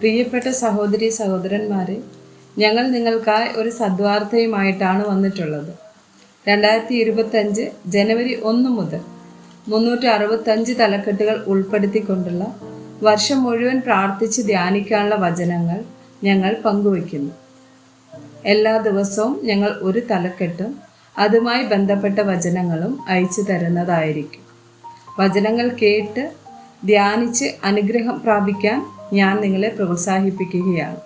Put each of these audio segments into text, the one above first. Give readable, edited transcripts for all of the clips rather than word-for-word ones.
പ്രിയപ്പെട്ട സഹോദരി സഹോദരന്മാരെ, ഞങ്ങൾ നിങ്ങൾക്കായി ഒരു സദ്വാർത്തയുമായിട്ടാണ് വന്നിട്ടുള്ളത്. 2025 ജനുവരി 1 മുതൽ 365 തലക്കെട്ടുകൾ ഉൾപ്പെടുത്തിക്കൊണ്ടുള്ള വർഷം മുഴുവൻ പ്രാർത്ഥിച്ച് ധ്യാനിക്കാനുള്ള വചനങ്ങൾ ഞങ്ങൾ പങ്കുവയ്ക്കുന്നു. എല്ലാ ദിവസവും ഞങ്ങൾ ഒരു തലക്കെട്ടും അതുമായി ബന്ധപ്പെട്ട വചനങ്ങളും അയച്ചു തരുന്നതായിരിക്കും. വചനങ്ങൾ കേട്ട് ധ്യാനിച്ച് അനുഗ്രഹം പ്രാപിക്കാൻ ഞാൻ നിങ്ങളെ പ്രോത്സാഹിപ്പിക്കുകയാണ്.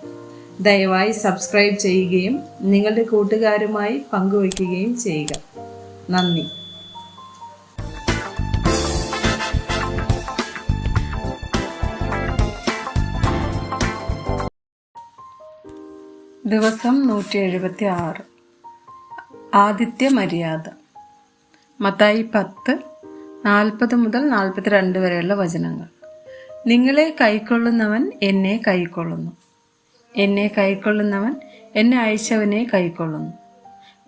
ദയവായി സബ്സ്ക്രൈബ് ചെയ്യുകയും നിങ്ങളുടെ കൂട്ടുകാരുമായി പങ്കുവയ്ക്കുകയും ചെയ്യുക. നന്ദി. ദിവസം 176. ആദിത്യ മര്യാദ. മത്തായി 10:40 മുതൽ 42 വരെയുള്ള വചനങ്ങൾ. നിങ്ങളെ കൈക്കൊള്ളുന്നവൻ എന്നെ കൈക്കൊള്ളുന്നു, എന്നെ കൈക്കൊള്ളുന്നവൻ എന്നെ അയച്ചവനെ കൈക്കൊള്ളുന്നു.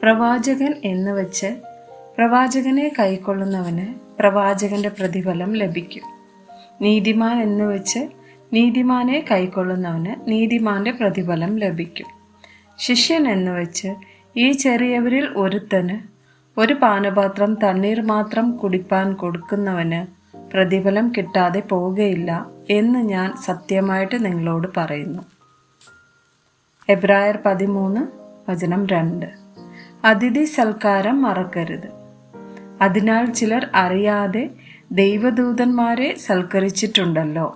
പ്രവാചകൻ എന്ന് വെച്ച് പ്രവാചകനെ കൈക്കൊള്ളുന്നവന് പ്രവാചകന്റെ പ്രതിഫലം ലഭിക്കും. നീതിമാൻ എന്ന് വെച്ച് നീതിമാനെ കൈക്കൊള്ളുന്നവന് നീതിമാന്റെ പ്രതിഫലം ലഭിക്കും. ശിഷ്യൻ എന്ന് വെച്ച് ഈ ചെറിയവരിൽ ഒരുത്തന് ഒരു പാനപാത്രം തണ്ണീർ മാത്രം കുടിപ്പാൻ കൊടുക്കുന്നവന് പ്രതിഫലം കിട്ടാതെ പോവുകയില്ല എന്ന് ഞാൻ സത്യമായിട്ട് നിങ്ങളോട് പറയുന്നു. എബ്രായർ 13:2. അതിഥി സൽക്കാരം മറക്കരുത്. അതിനാൽ ചിലർ അറിയാതെ ദൈവദൂതന്മാരെ സൽക്കരിച്ചിട്ടുണ്ടല്ലോ.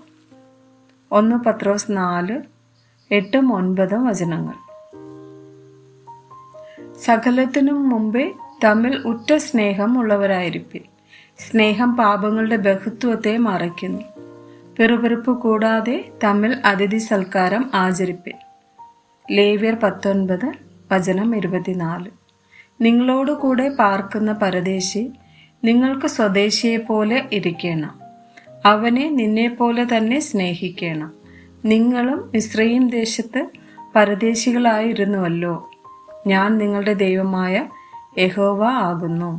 1 പത്രോസ് 4:8-9 വചനങ്ങൾ. സകലത്തിനും മുമ്പേ തമ്മിൽ ഉറ്റ സ്നേഹം ഉള്ളവരായിരിപ്പിൻ. സ്നേഹം പാപങ്ങളുടെ ബഹുത്വത്തെ മറയ്ക്കുന്നു. പിറുപിറുപ്പ് കൂടാതെ തമ്മിൽ അതിഥി സൽക്കാരം ആചരിപ്പിൻ. ലേവ്യർ 19:24. നിങ്ങളോടുകൂടെ പാർക്കുന്ന പരദേശി നിങ്ങൾക്ക് സ്വദേശിയെപ്പോലെ ഇരിക്കണം. അവനെ നിന്നെപ്പോലെ തന്നെ സ്നേഹിക്കണം. നിങ്ങളും മിസ്രയീം ദേശത്ത് പരദേശികളായിരുന്നുവല്ലോ. ഞാൻ നിങ്ങളുടെ ദൈവമായ യഹോവ ആകുന്നു.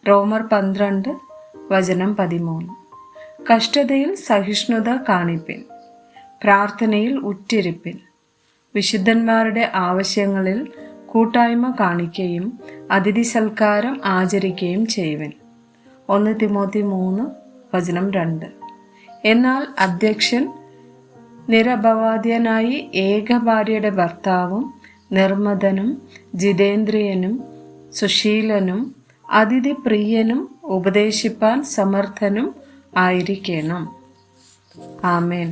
റോമർ 12:13. കഷ്ടതയിൽ സഹിഷ്ണുത കാണിപ്പിൻ. പ്രാർത്ഥനയിൽ ഉറ്റിരിപ്പിൻ. വിശുദ്ധന്മാരുടെ ആവശ്യങ്ങളിൽ കൂട്ടായ്മ കാണിക്കുകയും അതിഥി സൽക്കാരം ആചരിക്കുകയും ചെയ്യുവിൻ. 1 തിമോത്തി 3:2. എന്നാൽ അധ്യക്ഷൻ നിരപവാദ്യനായി ഏകഭാര്യയുടെ ഭർത്താവും നിർമ്മതനും ജിതേന്ദ്രിയനും സുശീലനും അതിഥി പ്രിയനും ഉപദേശിപ്പാൻ സമർത്ഥനും ആയിരിക്കണം. ആമേൻ.